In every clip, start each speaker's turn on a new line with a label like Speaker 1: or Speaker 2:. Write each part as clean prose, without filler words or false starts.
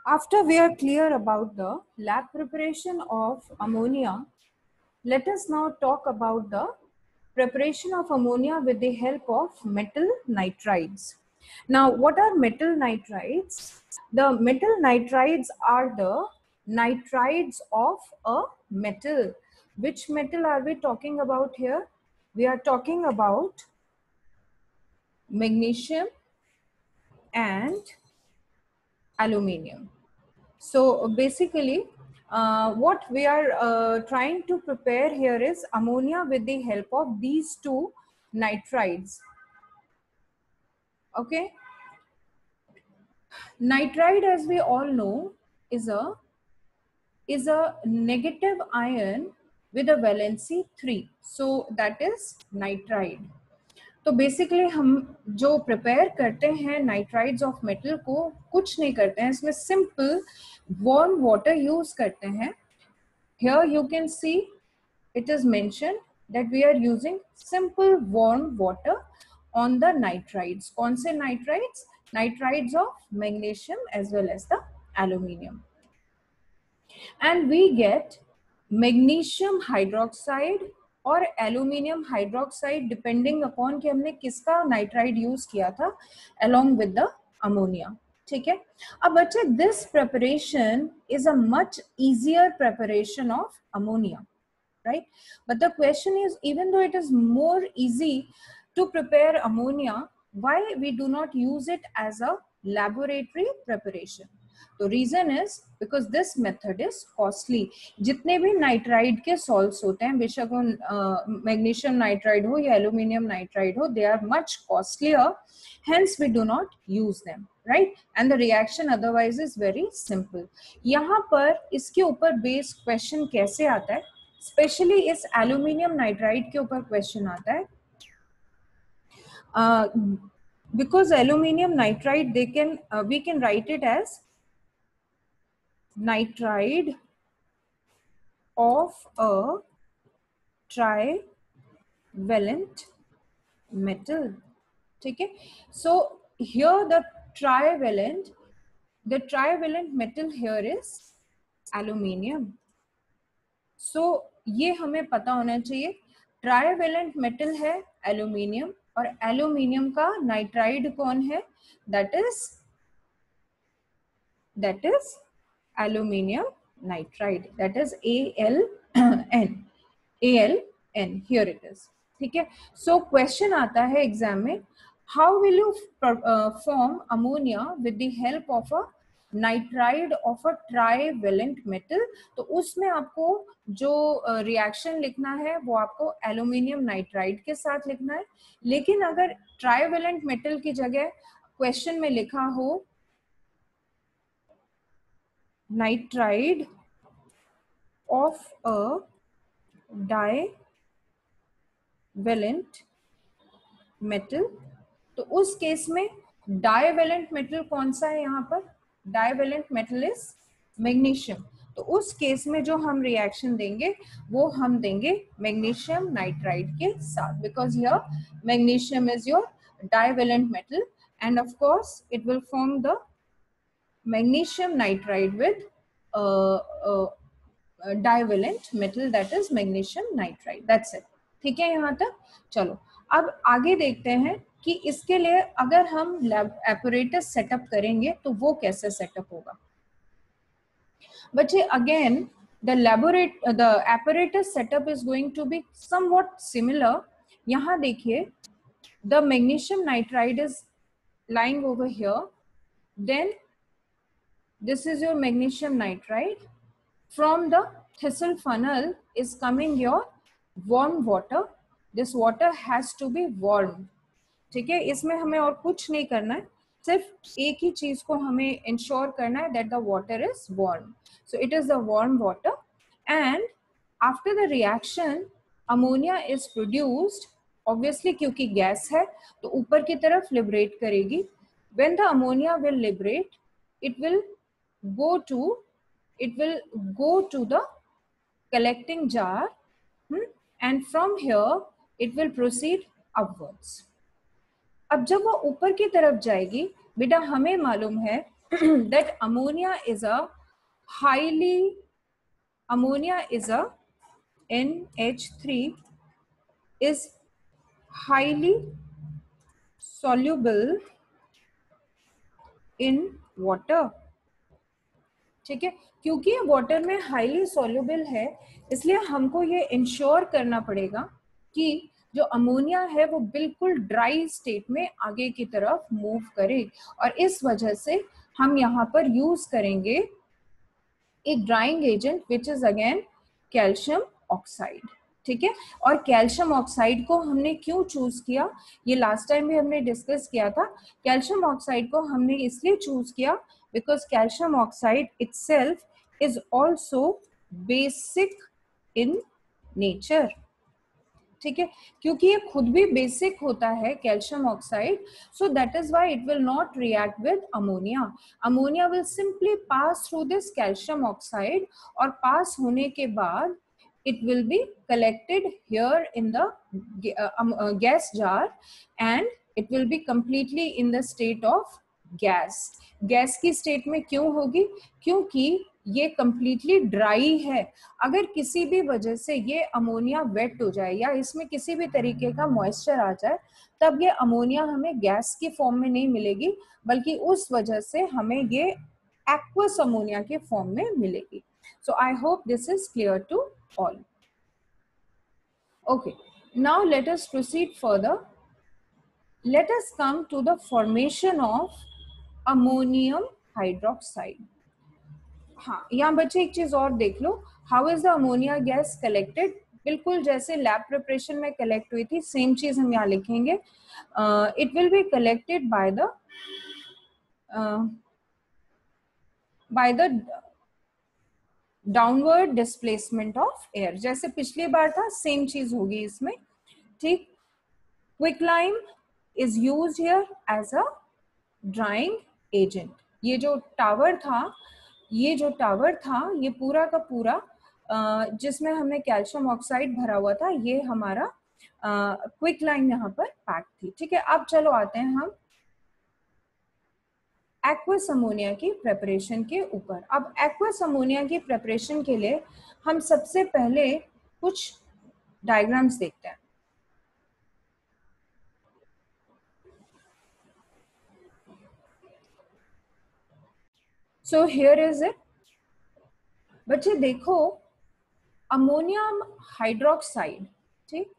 Speaker 1: After we are clear about the lab preparation of ammonia, let us now talk about the preparation of ammonia with the help of metal nitrides. Now, what are metal nitrides? The metal nitrides are the nitrides of a metal. Which metal are we talking about here? We are talking about magnesium and aluminium. So basically, what we are trying to prepare here is ammonia with the help of these two nitrides. Okay, nitride, as we all know, is a negative ion with a valency 3. So that is nitride. तो basically हम जो prepare करते हैं nitrides of metal को कुछ नहीं करते हैं, इसमें सिंपल वार्म वाटर यूज करते हैं. Here you can see it is mentioned that we are using simple warm water on the nitrides. कौन से nitrides? Nitrides of magnesium as well as the aluminium. And we get magnesium hydroxide और aluminium hydroxide depending upon कि हमने किसका nitride use किया था along with the ammonia. ठीक है. अब बच्चे, this preparation is a much easier preparation of ammonia, right? But the question is, even though it is more easy to prepare ammonia, why we do not use it as a laboratory preparation? तो reason is because this method is costly. जितने भी nitride के salts होते हैं, बेशक वो magnesium nitride हो या एल्यूमिनियम नाइट्राइड हो, they are much costlier, hence we do not use them, right? And the reaction otherwise is very simple. यहाँ पर इसके ऊपर बेस क्वेश्चन कैसे आता है, स्पेशली इस एल्यूमिनियम नाइट्राइड के ऊपर क्वेश्चन आता है. Because aluminium nitride, we can write it as nitride of a trivalent metal. ठीक है. So here the trivalent metal here is aluminium. So ये हमें पता होना चाहिए, ट्राइवेलेंट मेटल है एल्यूमिनियम, और एल्यूमिनियम का नाइट्राइड कौन है? That is aluminium nitride, that is ALN. Here it is. ठीक है. So question आता है एग्जाम में, how will you form ammonia with the help of a nitride of a trivalent metal? तो उसमें आपको जो रिएक्शन लिखना है वो आपको एल्यूमिनियम नाइट्राइड के साथ लिखना है. लेकिन अगर ट्राइवेलेंट मेटल की जगह क्वेश्चन में लिखा हो nitride of a divalent metal, तो उस केस में डाइवेलेंट मेटल कौन सा है? यहाँ पर डाइवेलेंट मेटल इज मैग्नीशियम. तो उस केस में जो हम रिएक्शन देंगे वो हम देंगे मैग्नीशियम नाइट्राइड के साथ, because here magnesium is your divalent metal, end of course it will form the magnesium nitride with divalent metal, that is magnesium nitride. That's it. ठीक है यहाँ तक. चलो अब आगे देखते हैं कि इसके लिए अगर हम लैब एपरेटस सेटअप करेंगे तो वो कैसे सेटअप होगा. बच्चे, again the apparatus setup is going to be somewhat similar. यहाँ देखिए, the magnesium nitride is lying over here, then this is your magnesium nitride. From the thistle funnel is coming your warm water. This water has to be warm. ठीक है. इसमें हमें और कुछ नहीं करना है, सिर्फ एक ही चीज को हमें इंश्योर करना है, that the water is warm. So it is the warm water, and after the reaction ammonia is produced. Obviously क्योंकि गैस है तो ऊपर की तरफ लिबरेट करेगी. When the ammonia will liberate, it will go to the collecting jar, and from here it will proceed upwards. अब जब वो ऊपर की तरफ जाएगी, बेटा हमें मालूम है that ammonia is a NH3 is highly soluble in water. ठीक है, क्योंकि ये वाटर में हाईली सॉल्युबल है, इसलिए हमको ये इंश्योर करना पड़ेगा कि जो अमोनिया है वो बिल्कुल ड्राई स्टेट में आगे की तरफ मूव करे, और इस वजह से हम यहाँ पर यूज करेंगे एक drying agent which is again calcium oxide. ठीक है, और कैल्शियम ऑक्साइड को हमने क्यों चूज किया, ये लास्ट टाइम भी हमने डिस्कस किया था. कैल्शियम ऑक्साइड को हमने इसलिए चूज किया because calcium oxide itself is also basic in nature. ठीक है, क्योंकि ये खुद भी बेसिक होता है calcium oxide, so that is why it will not react with ammonia. Ammonia will simply pass through this calcium oxide, और पास होने के बाद it will be collected here in the gas jar and it will be completely in the state of gas. Gas की state में क्यों होगी, क्योंकि ये completely ड्राई है. अगर किसी भी वजह से ये अमोनिया वेट हो जाए या इसमें किसी भी तरीके का मॉइस्चर आ जाए, तब ये अमोनिया हमें गैस की फॉर्म में नहीं मिलेगी, बल्कि उस वजह से हमें ये एक्वस अमोनिया के फॉर्म में मिलेगी. So I hope this is clear to all. Okay, now let us proceed further. Let us come to the formation of ammonium hydroxide. हाँ, यहाँ बच्चे एक चीज और देख लो, how is the ammonia gas collected. बिल्कुल जैसे लैब प्रिपरेशन में कलेक्ट हुई थी, सेम चीज हम यहाँ लिखेंगे. It will be collected by the downward displacement of air. जैसे पिछली बार था, सेम चीज होगी इसमें. ठीक, quicklime is used here as a drying agent. ये जो टावर था ये पूरा का पूरा जिसमें हमने कैल्शियम ऑक्साइड भरा हुआ था, ये हमारा क्विकलाइम यहाँ पर पैक थी. ठीक है, अब चलो आते हैं हम एक्वस अमोनिया की प्रेपरेशन के ऊपर. अब एक्वस अमोनिया की प्रेपरेशन के लिए हम सबसे पहले कुछ डायग्राम्स देखते हैं. So here is it. बच्चे देखो, अमोनियम हाइड्रोक्साइड. ठीक,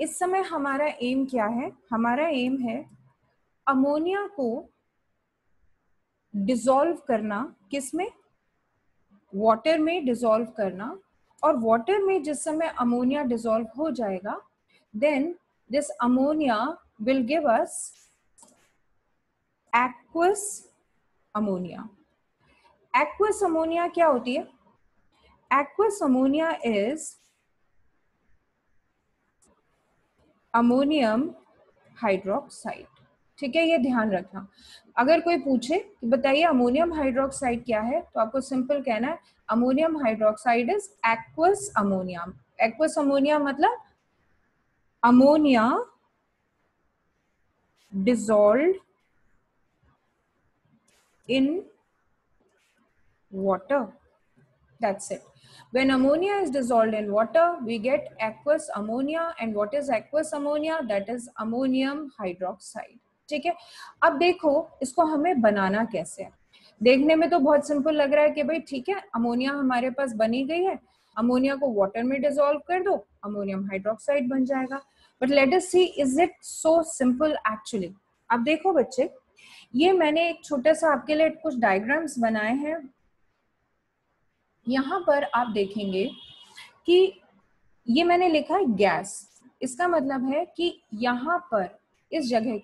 Speaker 1: इस समय हमारा एम क्या है, हमारा एम है अमोनिया को डिसॉल्व करना. किसमें, वाटर में डिसॉल्व करना. और वाटर में जिस समय अमोनिया डिसॉल्व हो जाएगा, then this ammonia will give us aqueous ammonia. Aqueous ammonia क्या होती है, aqueous ammonia is ammonium hydroxide. ठीक है, ये ध्यान रखना. अगर कोई पूछे कि बताइए अमोनियम हाइड्रोक्साइड क्या है, तो आपको सिंपल कहना है ammonium hydroxide is aqueous ammonia. Aqueous ammonia मतलब ammonia dissolved in water. That's it. When ammonia is dissolved in water, we get aqueous ammonia. And what is aqueous ammonia? That is ammonium hydroxide. ठीक है, अब देखो इसको हमें बनाना कैसे है. देखने में तो बहुत सिंपल लग रहा है कि भाई ठीक है, अमोनिया हमारे पास बनी गई है, अमोनिया को वाटर में डिसॉल्व कर दो, अमोनियम हाइड्रोक्साइड बन जाएगा. But let us see, is it so simple actually. अब देखो बच्चे, ये मैंने एक छोटा सा आपके लिए कुछ डायग्राम्स बनाए हैं. यहाँ पर आप देखेंगे कि ये मैंने लिखा है गैस. इसका मतलब है कि यहाँ पर इस जगह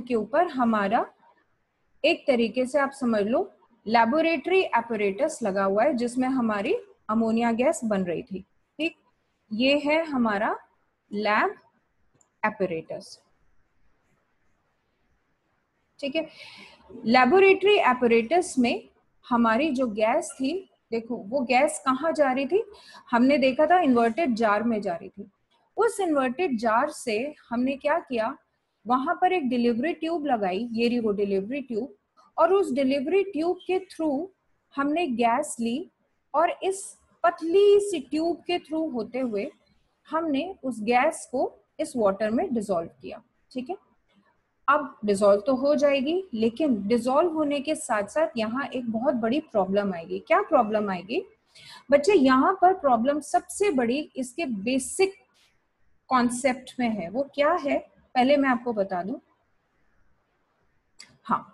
Speaker 1: के ऊपर हमारा एक तरीके से आप समझ लो लैबोरेटरी एपरेटस लगा हुआ है, जिसमें हमारी अमोनिया गैस बन रही थी. ठीक, ये है हमारा लैब एपरेटस. ठीक है, लैबोरेटरी एपरेटस में हमारी जो गैस थी, देखो वो गैस कहाँ जा रही थी, हमने देखा था इन्वर्टेड जार में जा रही थी. उस इन्वर्टेड जार से हमने क्या किया, वहां पर एक डिलीवरी ट्यूब लगाई, ये रही वो डिलीवरी ट्यूब, और उस डिलीवरी ट्यूब के थ्रू हमने गैस ली और इस पतली सी ट्यूब के थ्रू होते हुए हमने उस गैस को इस वाटर में डिसॉल्व किया। ठीक है, अब डिसॉल्व तो हो जाएगी, लेकिन डिसॉल्व होने के साथ साथ यहाँ एक बहुत बड़ी प्रॉब्लम आएगी। क्या प्रॉब्लम आएगी बच्चे? यहाँ पर प्रॉब्लम सबसे बड़ी इसके बेसिक कॉन्सेप्ट में है। वो क्या है पहले मैं आपको बता दूं। हाँ,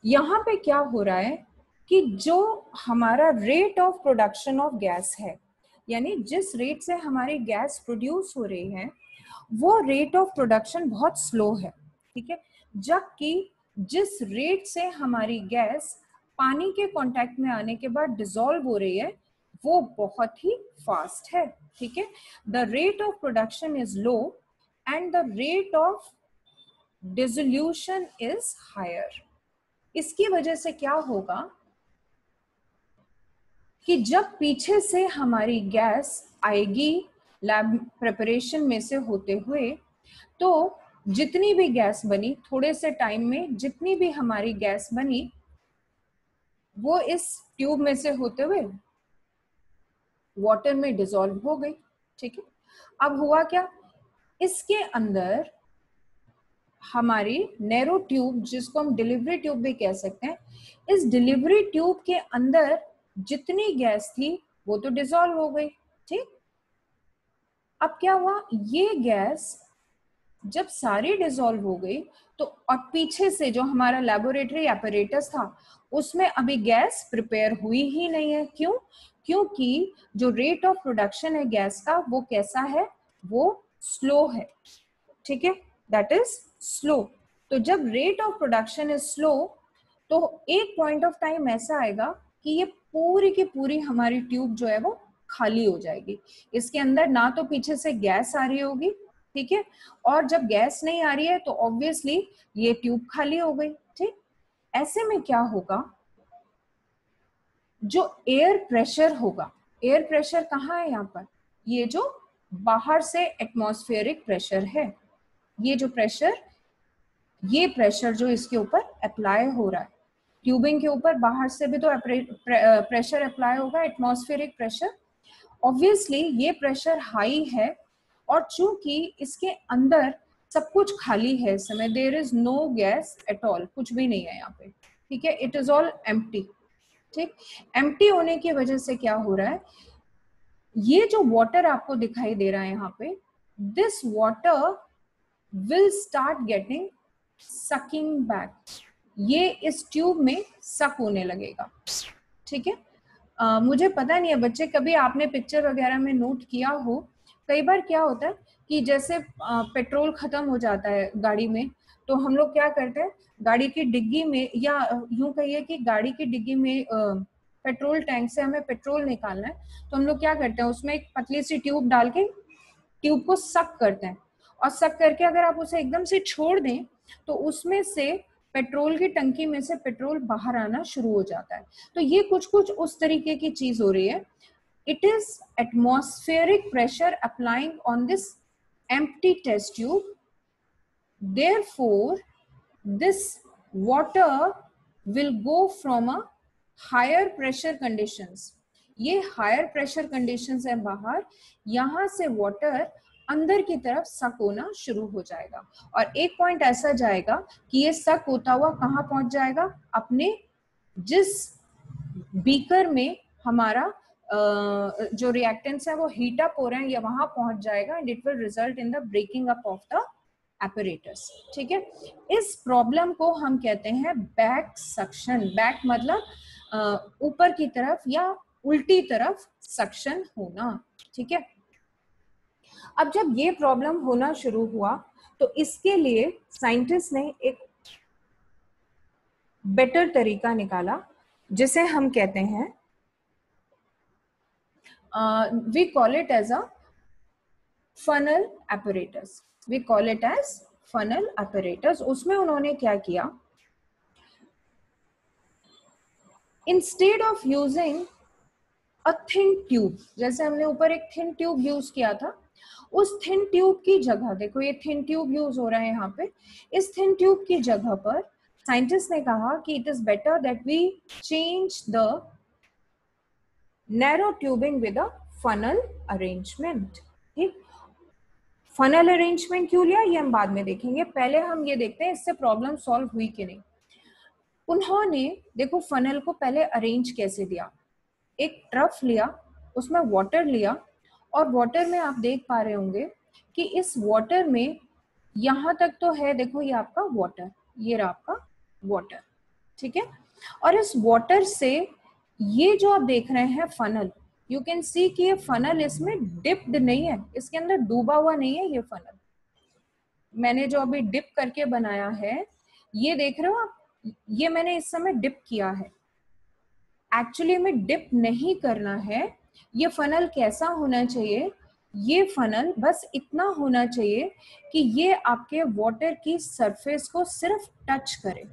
Speaker 1: यहाँ पे क्या हो रहा है कि जो हमारा rate of production of gas है, यानी जिस रेट से हमारी गैस प्रोड्यूस हो रही है, वो रेट ऑफ प्रोडक्शन बहुत स्लो है। ठीक है, जबकि जिस रेट से हमारी गैस पानी के कांटेक्ट में आने के बाद डिसॉल्व हो रही है, वो बहुत ही फास्ट है। ठीक है, the rate of production is low and the rate of dissolution is higher. इसकी वजह से क्या होगा कि जब पीछे से हमारी गैस आएगी लैब प्रिपरेशन में से होते हुए, तो जितनी भी गैस बनी थोड़े से टाइम में, जितनी भी हमारी गैस बनी वो इस ट्यूब में से होते हुए वाटर में डिसॉल्व हो गई। ठीक है, अब हुआ क्या, इसके अंदर हमारी नैरो ट्यूब, जिसको हम डिलीवरी ट्यूब भी कह सकते हैं, इस डिलीवरी ट्यूब के अंदर जितनी गैस थी वो तो डिसॉल्व हो गई। ठीक, अब क्या हुआ, ये गैस जब सारी डिसॉल्व हो गई तो और पीछे से जो हमारा लेबोरेटरी एपरेटस था उसमें अभी गैस प्रिपेयर हुई ही नहीं है। क्यों? क्योंकि जो रेट ऑफ प्रोडक्शन है गैस का वो कैसा है, वो स्लो है। ठीक है, दैट इज स्लो। तो जब rate of production is slow तो एक पॉइंट ऑफ टाइम ऐसा आएगा कि ये पूरी की पूरी हमारी ट्यूब जो है वो खाली हो जाएगी। इसके अंदर ना तो पीछे से गैस आ रही होगी, ठीक है, और जब गैस नहीं आ रही है तो ऑब्वियसली ये ट्यूब खाली हो गई। ठीक, ऐसे में क्या होगा, जो एयर प्रेशर होगा, एयर प्रेशर कहाँ है यहाँ पर, ये जो बाहर से एटमॉस्फेरिक प्रेशर है, ये जो प्रेशर, ये प्रेशर जो इसके ऊपर अप्लाई हो रहा है, ट्यूबिंग के ऊपर बाहर से भी तो प्रेशर अप्लाई होगा, एटमॉस्फेरिक प्रेशर। ऑब्वियसली ये प्रेशर हाई है और चूंकि इसके अंदर सब कुछ खाली है इस समय, there is no gas at all, कुछ भी नहीं है यहाँ पे। ठीक है, इट इज ऑल एम्प्टी। ठीक, एम्प्टी होने की वजह से क्या हो रहा है, ये जो वाटर आपको दिखाई दे रहा है यहाँ पे, this water will start getting sucking back, ये इस ट्यूब में सक होने लगेगा। ठीक है, मुझे पता नहीं है बच्चे, कभी आपने पिक्चर वगैरह में नोट किया हो, कई बार क्या होता है कि जैसे पेट्रोल खत्म हो जाता है गाड़ी में, तो हम लोग क्या करते हैं, गाड़ी की डिग्गी में, या यूं कहिए कि गाड़ी की डिग्गी में पेट्रोल टैंक से हमें पेट्रोल निकालना है, तो हम लोग क्या करते हैं, उसमें एक पतली सी ट्यूब डाल के ट्यूब को सक करते हैं, और सक करके अगर आप उसे एकदम से छोड़ दें तो उसमें से पेट्रोल की टंकी में से पेट्रोल बाहर आना शुरू हो जाता है। तो ये कुछ कुछ उस तरीके की चीज हो रही है। It is atmospheric pressure applying on this empty test tube, therefore this water will go from a higher pressure conditions, ये हायर प्रेशर कंडीशंस है बाहर, यहां से वाटर अंदर की तरफ सक होना शुरू हो जाएगा, और एक पॉइंट ऐसा जाएगा कि ये सक होता हुआ कहाँ पहुंच जाएगा, अपने जिस बीकर में हमारा जो रिएक्टेंट्स है वो हीट अप हो रहे हैं, या वहां पहुंच जाएगा, and it will result in the breaking up of the apparatus. ठीक है, इस प्रॉब्लम को हम कहते हैं बैक सक्शन। बैक मतलब ऊपर की तरफ या उल्टी तरफ सक्शन होना। ठीक है, अब जब ये प्रॉब्लम होना शुरू हुआ तो इसके लिए साइंटिस्ट ने एक बेटर तरीका निकाला, जिसे हम कहते हैं, we call it as a funnel apparatus, we call it as funnel apparatus। उसमें उन्होंने क्या किया, instead of using a thin tube, जैसे हमने ऊपर एक थिन ट्यूब यूज किया था, उस थिन ट्यूब की जगह, देखो ये थिन ट्यूब यूज हो रहा है यहाँ पे, इस थिन ट्यूब की जगह पर साइंटिस्ट ने कहा कि it is better that we change the narrow tubing with a funnel arrangement. ठीक, फनल अरेंजमेंट क्यों लिया ये हम बाद में देखेंगे, पहले हम ये देखते हैं इससे प्रॉब्लम सॉल्व हुई कि नहीं। उन्होंने देखो फनल को पहले अरेंज कैसे दिया, एक ट्रफ लिया, उसमें वाटर लिया, और वाटर में आप देख पा रहे होंगे कि इस वाटर में यहां तक तो है, देखो ये आपका वाटर, ये रहा आपका वाटर, ठीक है। और इस वाटर से ये जो आप देख रहे हैं फनल, यू कैन सी कि ये फनल इसमें डिप्ड नहीं है, इसके अंदर डूबा हुआ नहीं है। ये फनल मैंने जो अभी डिप करके बनाया है, ये देख रहे हो आप, ये मैंने इस समय डिप किया है, एक्चुअली में डिप नहीं करना है। ये फनल कैसा होना चाहिए, ये फनल बस इतना होना चाहिए कि ये आपके वाटर की सरफेस को सिर्फ टच करे,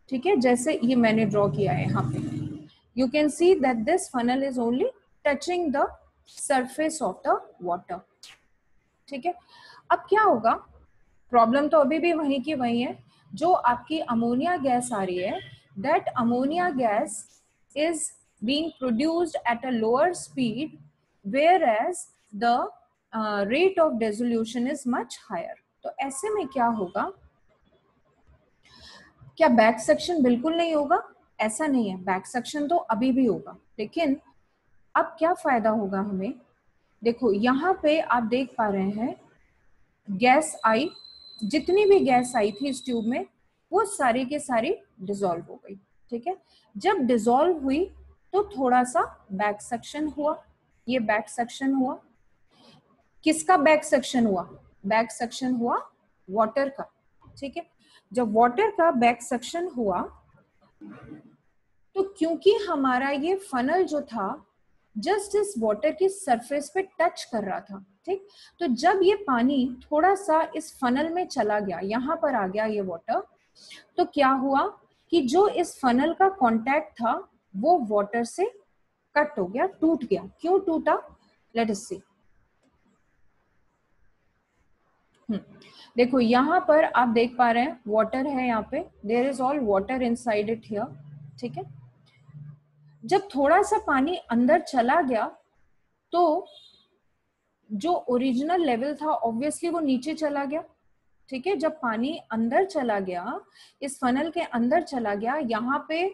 Speaker 1: ठीक है, जैसे ये मैंने ड्रॉ किया है यहाँ पे, you can see that this funnel is only touching the surface of the water, ठीक है। अब क्या होगा, प्रॉब्लम तो अभी भी वहीं की वही है, जो आपकी अमोनिया गैस आ रही है, that ammonia gas is being produced at a lower speed, whereas the rate of dissolution is much higher। तो ऐसे में क्या होगा, क्या बैक सेक्शन बिल्कुल नहीं होगा, ऐसा नहीं है, बैक सेक्शन तो अभी भी होगा, लेकिन अब क्या फायदा होगा हमें, देखो यहाँ पे आप देख पा रहे हैं गैस आई, जितनी भी गैस आई थी इस ट्यूब में वो सारी के सारी डिसॉल्व हो गई, ठीक है। जब डिसॉल्व हुई तो थोड़ा सा बैक सेक्शन हुआ, ये बैक सेक्शन हुआ, किसका बैक सेक्शन हुआ, बैक सेक्शन हुआ वाटर का, ठीक है। जब वाटर का बैक सेक्शन हुआ तो क्योंकि हमारा ये फनल जो था जस्ट इस वाटर की सरफेस पे टच कर रहा था, ठीक, तो जब ये पानी थोड़ा सा इस फनल में चला गया, यहाँ पर आ गया ये वाटर, तो क्या हुआ कि जो इस फनल का कांटेक्ट था वो वाटर से कट हो गया, टूट गया। क्यों टूटा, लेट अस सी। देखो यहाँ पर आप देख पा रहे हैं वाटर है, यहाँ पे there is all water inside it here, ठीक है। जब थोड़ा सा पानी अंदर चला गया तो जो ओरिजिनल लेवल था ऑब्वियसली वो नीचे चला गया, ठीक है। जब पानी अंदर चला गया, इस फनल के अंदर चला गया, यहाँ पे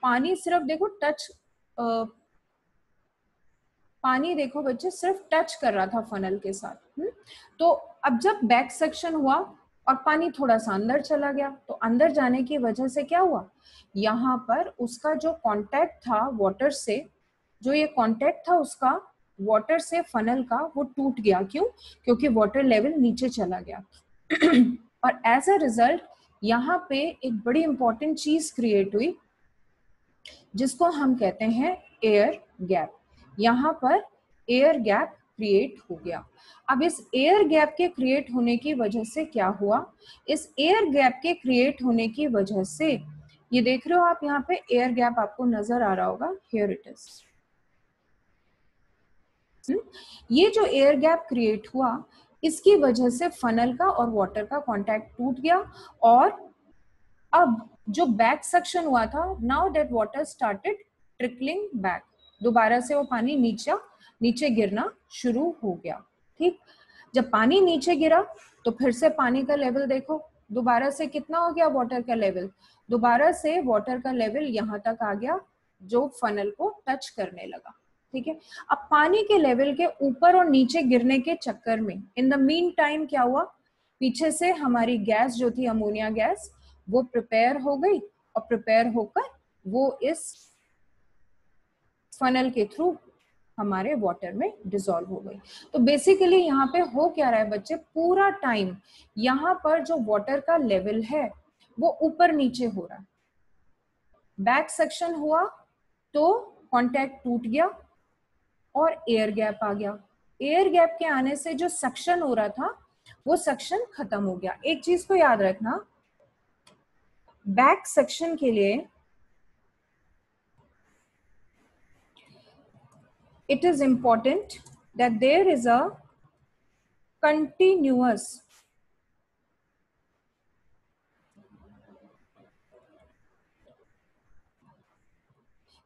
Speaker 1: पानी सिर्फ देखो टच, पानी देखो बच्चे सिर्फ टच कर रहा था फनल के साथ। तो अब जब बैक सेक्शन हुआ और पानी थोड़ा सा अंदर चला गया, तो अंदर जाने की वजह से क्या हुआ, यहाँ पर उसका जो कांटेक्ट था वाटर से, जो ये कांटेक्ट था उसका वाटर से फनल का, वो टूट गया। क्यों, क्योंकि वाटर लेवल नीचे चला गया और एज अ रिजल्ट यहाँ पे एक बड़ी इंपॉर्टेंट चीज क्रिएट हुई जिसको हम कहते हैं एयर गैप। यहाँ पर एयर गैप क्रिएट हो गया। अब इस एयर गैप के क्रिएट होने की वजह से क्या हुआ, इस एयर गैप के क्रिएट होने की वजह से, ये देख रहे हो आप यहाँ पे एयर गैप आपको नजर आ रहा होगा, हियर इट इज। ये जो एयर गैप क्रिएट हुआ इसकी वजह से फनल का और वाटर का कांटेक्ट टूट गया, और अब जो बैक सेक्शन हुआ था, now that water started trickling back, दोबारा से वो पानी नीचे गिरना शुरू हो गया, ठीक। जब पानी नीचे गिरा तो फिर से पानी का लेवल देखो, दोबारा से कितना हो गया वाटर का लेवल, दोबारा से वाटर का लेवल यहाँ तक आ गया जो फनल को टच करने लगा, ठीक है। अब पानी के लेवल के ऊपर और नीचे गिरने के चक्कर में इन द मीन टाइम क्या हुआ, पीछे से हमारी गैस जो थी अमोनिया गैस वो प्रिपेयर हो गई, और प्रिपेयर होकर वो इस फनल के थ्रू हमारे वाटर में डिसॉल्व हो गई। तो बेसिकली यहाँ पे हो क्या रहा है बच्चे, पूरा टाइम यहाँ पर जो वाटर का लेवल है वो ऊपर नीचे हो रहा है। बैक सेक्शन हुआ तो कांटेक्ट टूट गया और एयर गैप आ गया। एयर गैप के आने से जो सक्शन हो रहा था वो सक्शन खत्म हो गया। एक चीज को याद रखना, बैक सेक्शन के लिए it is important that there is a continuous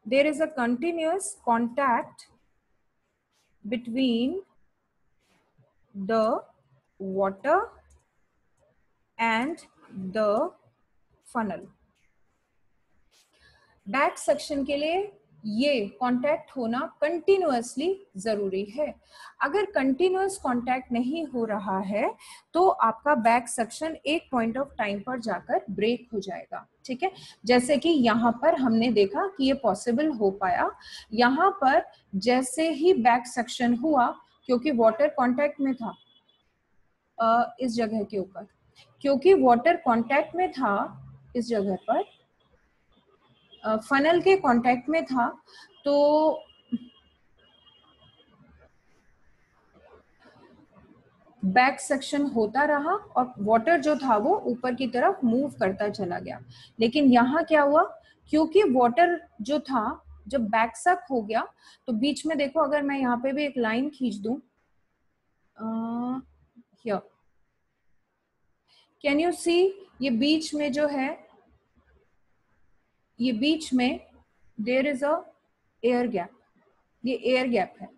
Speaker 1: there is a continuous contact between the water and the funnel. Back section के लिए ये कांटेक्ट होना कंटिन्यूअसली जरूरी है. अगर कंटिन्यूअस कांटेक्ट नहीं हो रहा है तो आपका बैक सेक्शन एक पॉइंट ऑफ टाइम पर जाकर ब्रेक हो जाएगा. ठीक है, जैसे कि यहाँ पर हमने देखा कि ये पॉसिबल हो पाया. यहाँ पर जैसे ही बैक सेक्शन हुआ, क्योंकि वाटर कांटेक्ट में था इस जगह के ऊपर, क्योंकि वाटर कांटेक्ट में था इस जगह पर, फनल के कांटेक्ट में था, तो बैक सेक्शन होता रहा और वाटर जो था वो ऊपर की तरफ मूव करता चला गया. लेकिन यहाँ क्या हुआ, क्योंकि वाटर जो था जब बैक सक हो गया तो बीच में देखो, अगर मैं यहाँ पे भी एक लाइन खींच दूं, कैन यू सी, ये बीच में जो है, ये बीच में there is a air gap, ये एयर गैप है.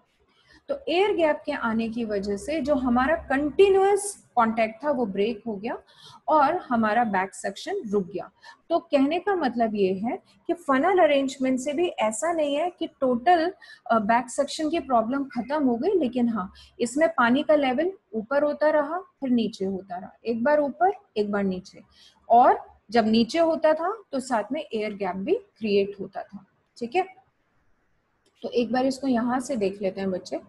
Speaker 1: तो एयर गैप के आने की वजह से जो हमारा कंटिन्यूअस कांटेक्ट था वो ब्रेक हो गया और हमारा बैक सेक्शन रुक गया. तो कहने का मतलब ये है कि फनल अरेंजमेंट से भी ऐसा नहीं है कि टोटल बैक सेक्शन की प्रॉब्लम खत्म हो गई, लेकिन हाँ, इसमें पानी का लेवल ऊपर होता रहा, फिर नीचे होता रहा, एक बार ऊपर एक बार नीचे, और जब नीचे होता था तो साथ में एयर गैप भी क्रिएट होता था. ठीक है, तो एक बार इसको यहां से देख लेते हैं बच्चे.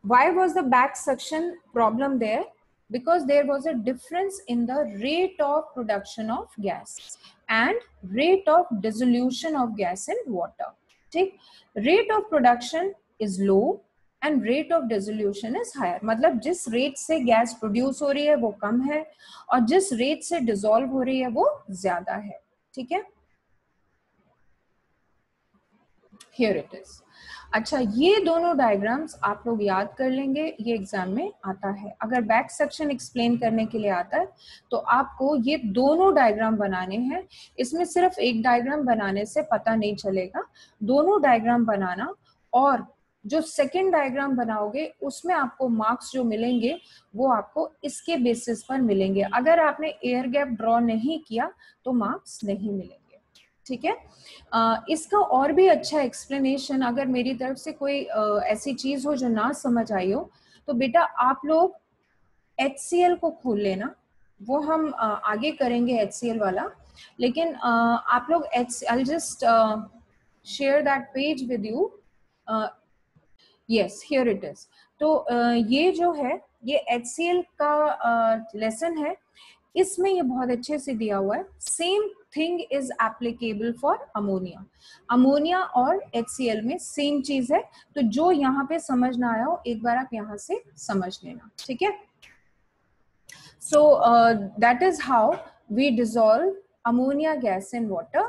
Speaker 1: Why was the back suction problem there? Because there was a difference in the rate of production of gas and rate of dissolution of gas in water. ठीक, rate of production is low and rate of dissolution is higher. मतलब जिस rate से gas produce हो रही है वो कम है और जिस रेट से डिसॉल्व हो रही है वो ज्यादा है. ठीक है, here it is. अच्छा, ये दोनों डायग्राम्स आप लोग याद कर लेंगे, ये एग्जाम में आता है. अगर बैक सेक्शन एक्सप्लेन करने के लिए आता है तो आपको ये दोनों डायग्राम बनाने हैं. इसमें सिर्फ एक डायग्राम बनाने से पता नहीं चलेगा, दोनों डायग्राम बनाना, और जो सेकेंड डायग्राम बनाओगे उसमें आपको मार्क्स जो मिलेंगे वो आपको इसके बेसिस पर मिलेंगे. अगर आपने एयर गैप ड्रॉ नहीं किया तो मार्क्स नहीं मिलेंगे. ठीक है, इसका और भी अच्छा एक्सप्लेनेशन, अगर मेरी तरफ से कोई ऐसी चीज हो जो ना समझ आई हो तो बेटा आप लोग HCl को खोल लेना, वो हम आगे करेंगे HCl वाला. लेकिन आप लोग I'll just share that page with you. Yes, here it is. तो ये जो है ये HCl का लेसन है. इसमें ये बहुत अच्छे से दिया हुआ है. Same thing is applicable for ammonia. Ammonia और HCl में सेम चीज है. तो जो यहाँ पे समझ ना आया हो एक बार आप यहाँ से समझ लेना. ठीक है, so that is how we dissolve ammonia gas in water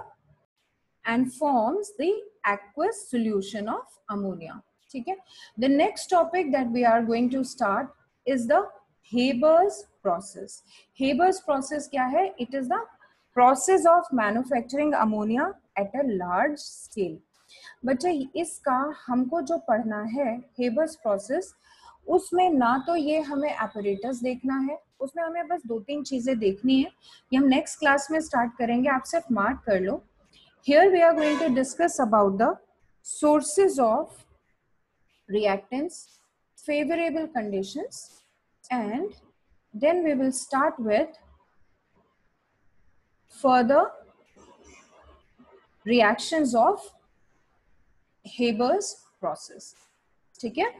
Speaker 1: and forms the aqueous solution of ammonia. ठीक है, the next topic that we are going to start is the Haber's process. Haber's process क्या है? It is the process of manufacturing ammonia at a large scale. बच्चे इसका हमको जो पढ़ना है Haber's process, उसमें ना तो ये हमें apparatus देखना है, उसमें हमें बस 2-3 चीजें देखनी है. ये हम नेक्स्ट क्लास में स्टार्ट करेंगे, आप सिर्फ मार्क कर लो. Here we are going to discuss about the sources of reactants, favorable conditions, and then we will start with further reactions of Haber's process. ठीक है.